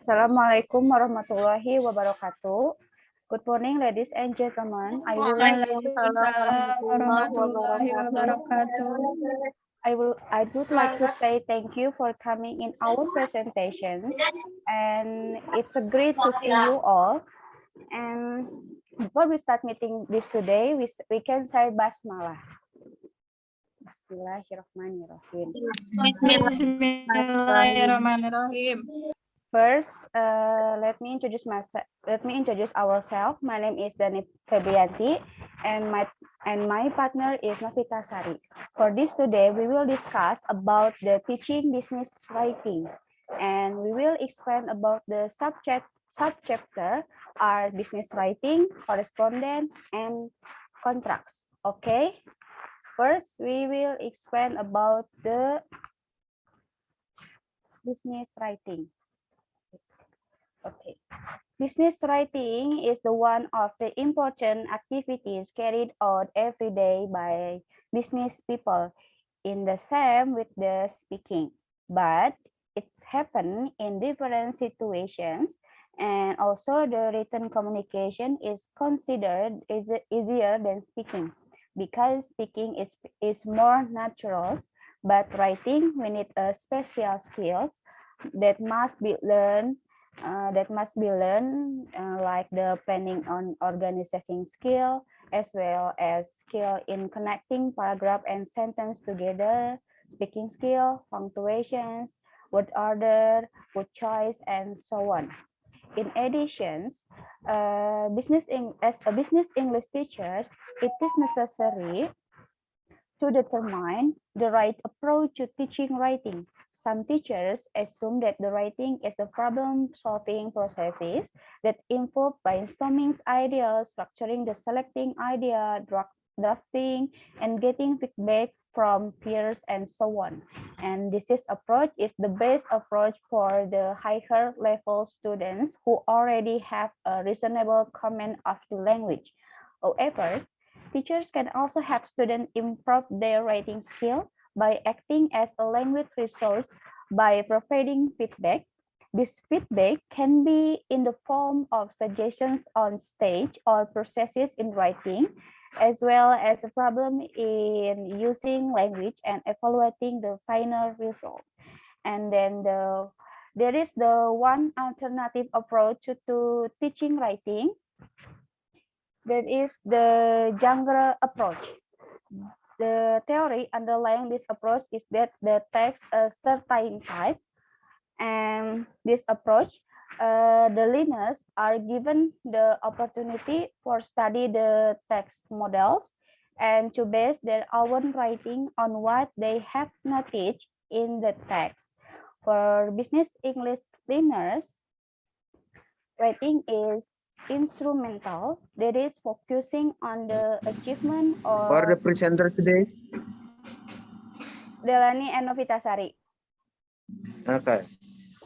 Assalamualaikum warahmatullahi wabarakatuh. Good morning, ladies and gentlemen. Waalaikumsalam warahmatullahi wabarakatuh. I would like to say thank you for coming in our presentations, and it's a great to see you all. And before we start meeting this today, we can say basmalah. Bismillahirrahmanirrahim. Bismillahirrahmanirrahim. First, let me introduce ourselves. My name is Dani Febrianti, and my partner is Novita Sari. For this today, we will discuss about the teaching business writing, and we will explain about the subchapter are business writing, correspondence, and contracts. Okay. First, we will explain about the business writing. Okay. Business writing is the one of the important activities carried out every day by business people, in the same with the speaking, but it happens in different situations, and also the written communication is considered easier than speaking because speaking is more natural, but writing we need a special skills that must be learned like the planning on organizing skill, as well as skill in connecting paragraph and sentence together, speaking skill, punctuations, word order, word choice, and so on. In addition, as a business English teacher, it is necessary to determine the right approach to teaching writing. Some teachers assume that the writing is a problem-solving processes that involve brainstorming ideas, structuring the selecting idea, drafting, and getting feedback from peers, and so on. And this approach is the best approach for the higher level students who already have a reasonable command of the language. However, teachers can also help students improve their writing skill by acting as a language resource by providing feedback. This feedback can be in the form of suggestions on stage or processes in writing, as well as a problem in using language and evaluating the final result. And then there is the one alternative approach to teaching writing. That is the genre approach. The theory underlying this approach is that the text a certain type, and this approach, the learners are given the opportunity for study the text models and to base their own writing on what they have noticed in the text. For business English learners, writing is instrumental, that is focusing on the achievement of For the presenter today. Delani and Novitasari. Okay.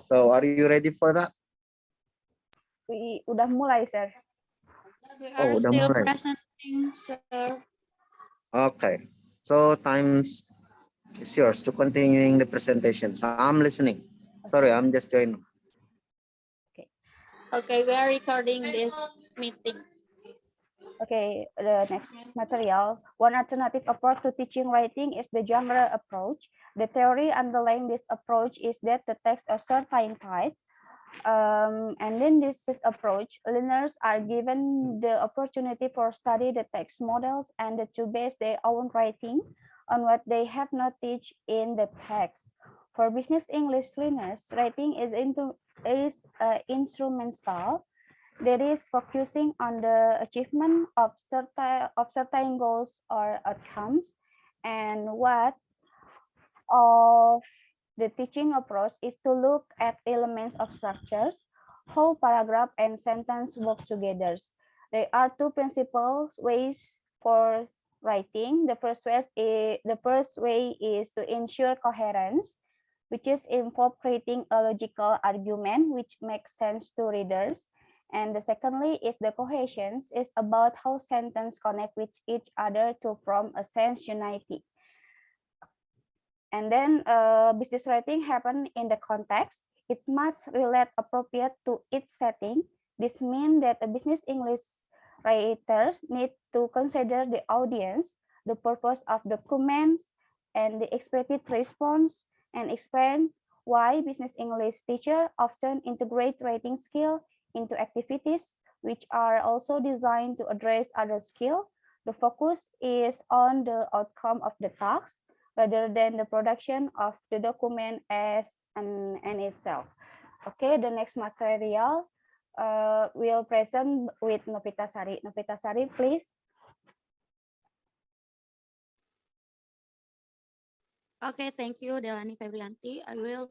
So are you ready for that? Udah mulai, sir. We are udah still mulai. presenting, sir. Okay. So time is yours to continuing the presentation. So I'm listening. Sorry, I'm just joining. Okay, we are recording this meeting. Okay, the next material. One alternative approach to teaching writing is the genre approach. The theory underlying this approach is that the text of certain type. And then this approach, learners are given the opportunity for study the text models and to base their own writing on what they have noticed in the text. For business English learners, writing is instrumental. That is focusing on the achievement of certain goals or outcomes, and what of the teaching approach is to look at elements of structures, how paragraph and sentence work together. There are two principal ways for writing. The first way is to ensure coherence, which is involve creating a logical argument which makes sense to readers. And the secondly is the cohesion, is about how sentences connect with each other to form a sense unity. And then business writing happen in the context It must relate appropriate to its setting. This means that a business English writers need to consider the audience, the purpose of the comments, and the expected response, and explain why business English teachers often integrate writing skill into activities which are also designed to address other skills. The focus is on the outcome of the task rather than the production of the document as an itself. Okay, the next material will present with Novita Sari. Novita Sari, please. Okay, thank you, Delani Febrianti. I will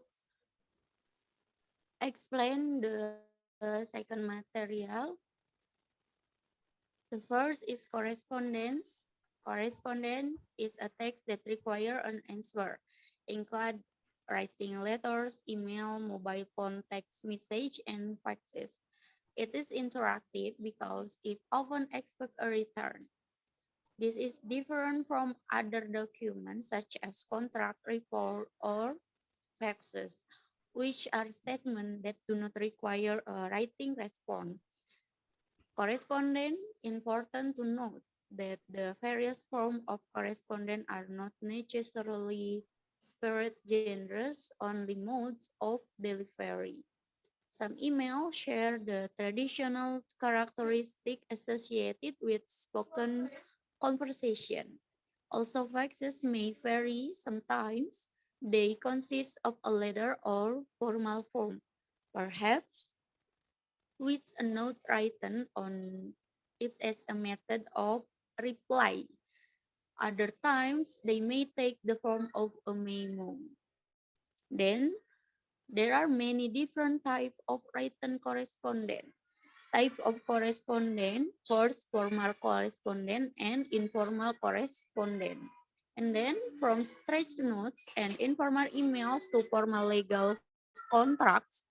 explain the second material. The first is correspondence. Correspondence is a text that requires an answer, include writing letters, email, mobile phone text message, and faxes. It is interactive because it often expects a return. This is different from other documents such as contract, report, or faxes, which are statements that do not require a writing response. Correspondence, important to note that the various forms of correspondence are not necessarily separate genres, only modes of delivery. Some emails share the traditional characteristic associated with spoken conversation. Also, faxes may vary sometimes. They consist of a letter or formal form, perhaps with a note written on it as a method of reply. Other times, they may take the form of a memo. Then, there are many different types of written correspondence. Type of correspondence, first formal correspondence and informal correspondence. And then from stretched notes and informal emails to formal legal contracts,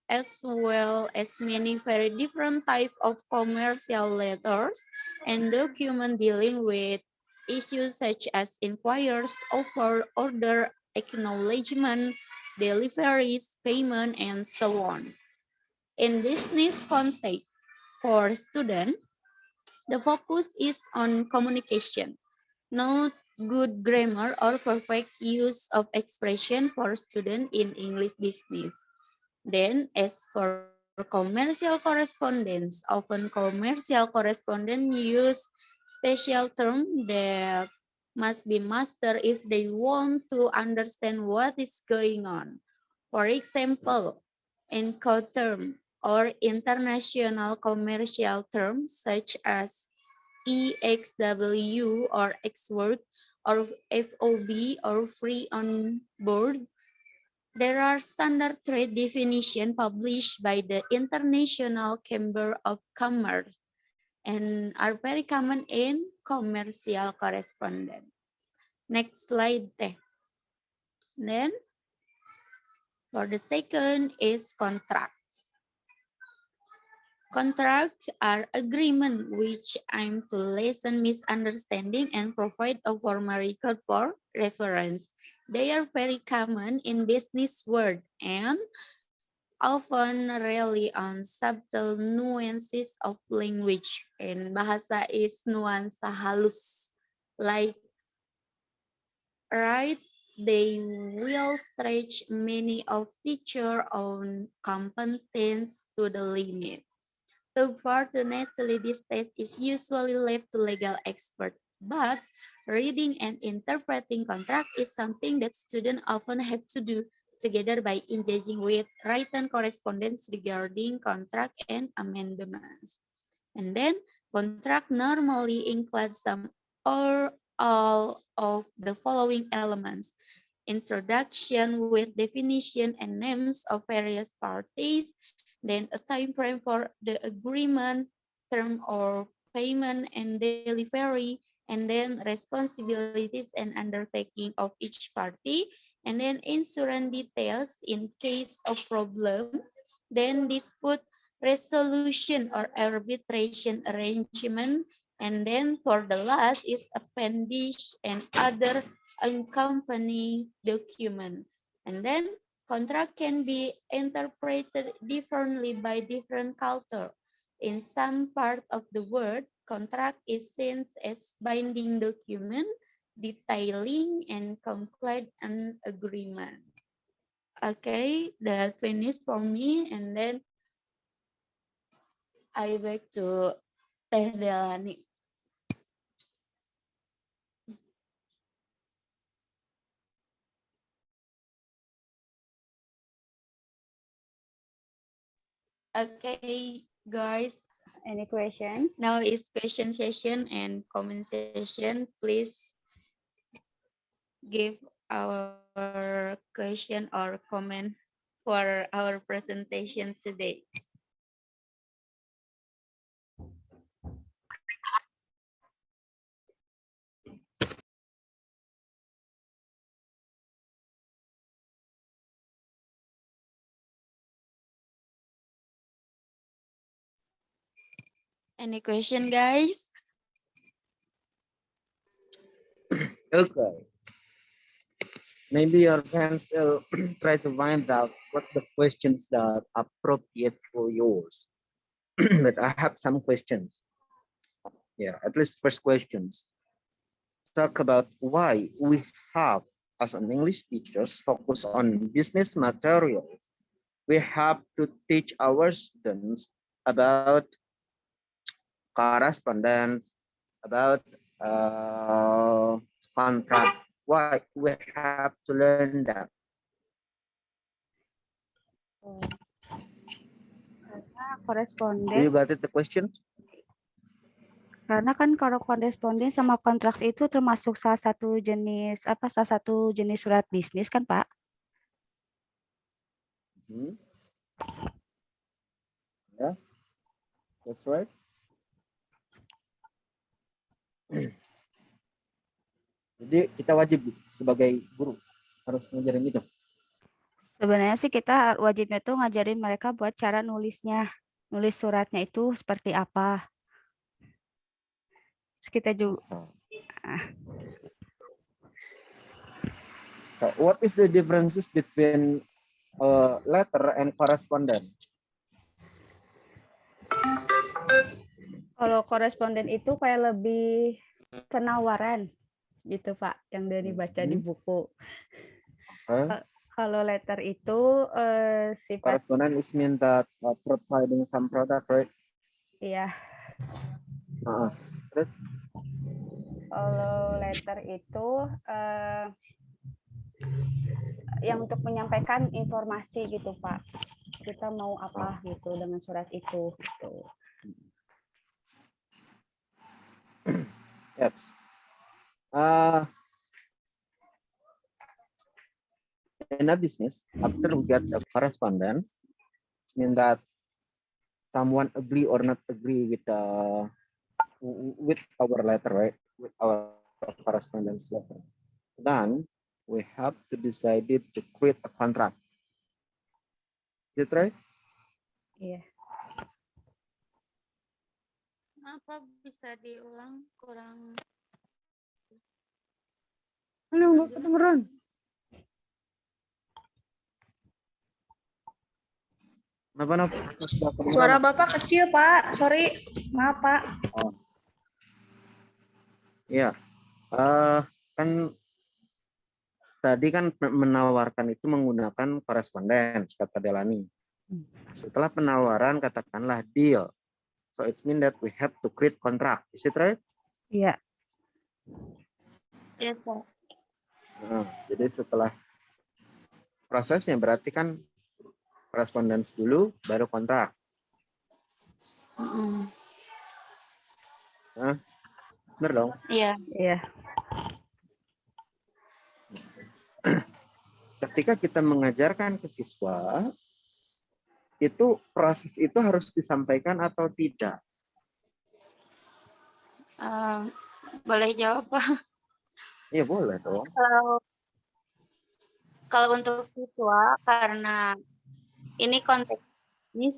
as well as many very different types of commercial letters and documents dealing with issues such as inquiries, offer, order, acknowledgement, deliveries, payment, and so on. In business context, for students, the focus is on communication, not good grammar or perfect use of expression for students in English business. Then, as for commercial correspondence, often commercial correspondents use special terms that must be mastered if they want to understand what is going on. For example, Incoterm or international commercial terms such as EXW or XWork or FOB or free on board. There are standard trade definitions published by the International Chamber of Commerce and are very common in commercial correspondence. Next slide. Then for the second is contracts. Contracts are agreements which aim to lessen misunderstanding and provide a formal record for reference. They are very common in business world and often rely on subtle nuances of language. And bahasa is nuansa halus. Like, right, they will stretch many of teacher own competence to the limit. Unfortunately, this test is usually left to legal experts, but reading and interpreting contract is something that students often have to do together by engaging with written correspondence regarding contract and amendments. And then contract normally includes some or all of the following elements: introduction with definition and names of various parties, then a time frame for the agreement, term or payment and delivery, and then responsibilities and undertaking of each party, and then insurance details in case of problem, then dispute resolution or arbitration arrangement, and then for the last is appendix and other accompanying document. And then Contract can be interpreted differently by different culture. In some part of the world, contract is seen as binding document detailing and conclude an agreement. Okay, that finished for me, and then I back to Teh Delani. Okay, guys, Any questions? now is question session and comment session. Please give our question or comment for our presentation today. Any question, guys? Okay. Maybe you can still try to find out what the questions that are appropriate for yours. But I have some questions. Yeah, at least first questions. Talk about why we have, as an English teachers, focus on business materials. We have to teach our students about correspondence, about contract. Why we have to learn that? Karena Do you koresponden, got it, the question? karena kan kalau koresponden sama kontraks itu termasuk salah satu jenis surat bisnis kan, Pak? Hmm. Yeah, that's right. Jadi kita wajib sebagai guru harus ngajarin itu. Sebenarnya sih kita wajibnya tuh ngajarin mereka buat cara nulisnya. Nulis suratnya itu seperti apa. Terus kita juga So what is the differences between letter and correspondence? kalau koresponden itu kayak lebih penawaran gitu, Pak, yang dari baca di buku. Okay. Kalau letter itu sifat Correspondence is mean that providing some product, right? ya. Terus? Kalau letter itu yang untuk menyampaikan informasi gitu, Pak. Kita mau apa gitu dengan surat itu gitu. Yes. In a business, after we get a correspondence, it means that someone agree or not agree with our letter, right? With our correspondence letter. Then we have to decide to create a contract. Is it right? Iya. Apa bisa diulang kurang? Halo, nggak kedengeran. Kenapa? Suara Bapak kecil, Pak. Sorry. Maaf, Pak. Oh. Iya. Kan tadi kan menawarkan itu menggunakan koresponden, kata Delani. Setelah penawaran, katakanlah deal. So it means that we have to create contract. Is it right? Iya. Yes, Pak. Nah, jadi setelah prosesnya berarti kan correspondence dulu, baru kontrak. Nah, benar dong? Iya. Iya. Ketika kita mengajarkan ke siswa, itu proses itu harus disampaikan atau tidak? Boleh jawab, Pak? Iya boleh dong. Kalau untuk siswa, karena ini konteksnya,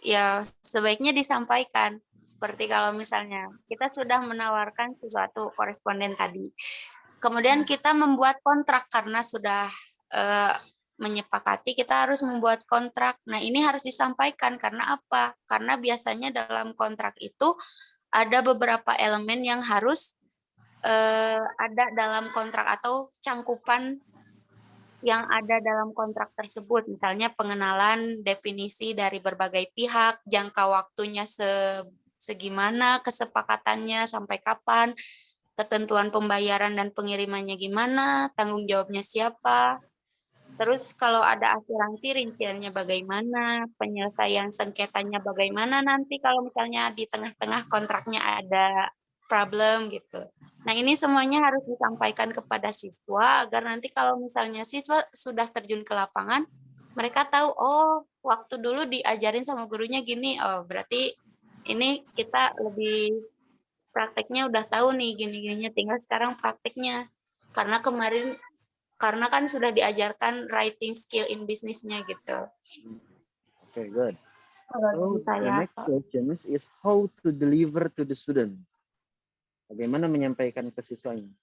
ya sebaiknya disampaikan. Seperti kalau misalnya kita sudah menawarkan sesuatu koresponden tadi, kemudian kita membuat kontrak karena sudah menyepakati, kita harus membuat kontrak. Nah, ini harus disampaikan karena apa? Karena biasanya dalam kontrak itu ada beberapa elemen yang harus ada dalam kontrak atau cangkupan yang ada dalam kontrak tersebut. Misalnya pengenalan definisi dari berbagai pihak, jangka waktunya segimana, kesepakatannya sampai kapan, ketentuan pembayaran dan pengirimannya gimana, tanggung jawabnya siapa. Terus kalau ada asuransi rinciannya bagaimana, penyelesaian sengketanya bagaimana nanti kalau misalnya di tengah-tengah kontraknya ada problem gitu. Nah, ini semuanya harus disampaikan kepada siswa agar nanti kalau misalnya siswa sudah terjun ke lapangan, mereka tahu, oh, waktu dulu diajarin sama gurunya gini, oh berarti ini kita lebih prakteknya udah tahu nih gini-gininya, tinggal sekarang prakteknya. Karena kan sudah diajarkan writing skill in bisnisnya gitu. Okay, good. Kalau So the next question is how to deliver to the students. Bagaimana menyampaikan ke siswanya?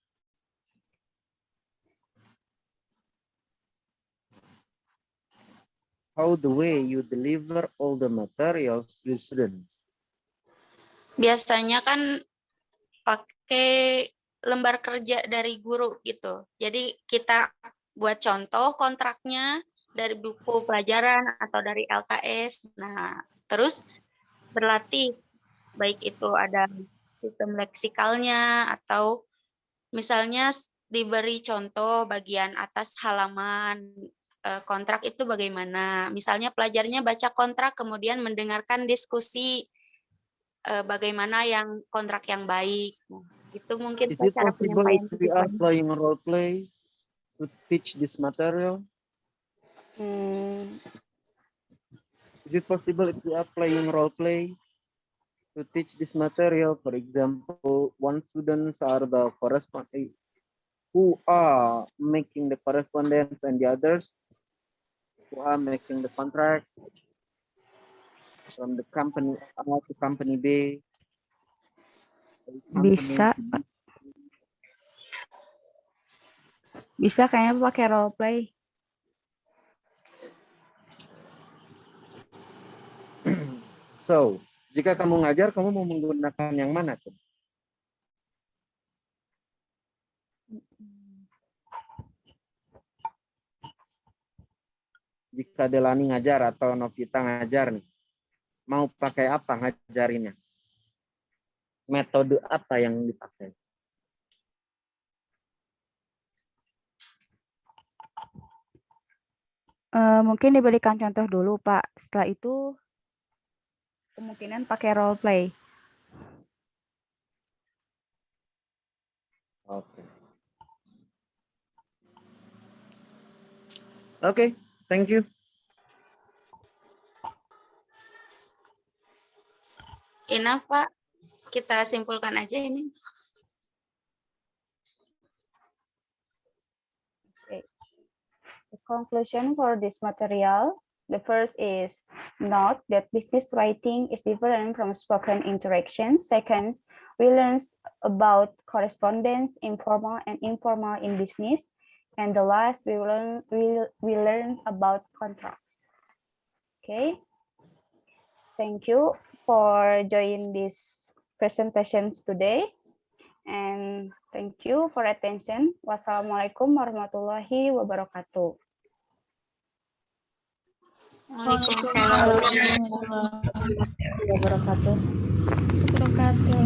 How the way you deliver all the materials to the students? biasanya kan pakai lembar kerja dari guru gitu. Jadi kita buat contoh kontraknya dari buku pelajaran atau dari LKS. Nah, terus berlatih, baik itu ada sistem leksikalnya atau misalnya diberi contoh bagian atas halaman kontrak itu bagaimana. Misalnya pelajarnya baca kontrak kemudian mendengarkan diskusi bagaimana yang kontrak yang baik. Nah, itu mungkin Is it cara possible penyampaian if we are siswanya. playing role play to teach this material? Hmm, Is it possible if we are playing role play to teach this material? For example, one students are the correspondent who are making the correspondence and the others who are making the contract from the company A to company B. bisa, Pak. Bisa kayaknya pakai role play. So, jika kamu ngajar, kamu mau menggunakan yang mana tuh? Jika Delani ngajar atau Novita ngajar nih, mau pakai apa ngajarinnya? Metode apa yang dipakai? Mungkin diberikan contoh dulu, Pak. Setelah itu kemungkinan pakai role play. Oke. Oke, thank you. Enough, Pak. Kita simpulkan aja ini. The conclusion for this material, the first is note that business writing is different from spoken interaction. Second, we learn about correspondence, informal and informal in business. And the last, we learn about contracts. Okay. Thank you for joining these presentations today. And thank you for attention. Wassalamualaikum warahmatullahi wabarakatuh. Waalaikumsalam. Wabarakatuh. Wabarakatuh.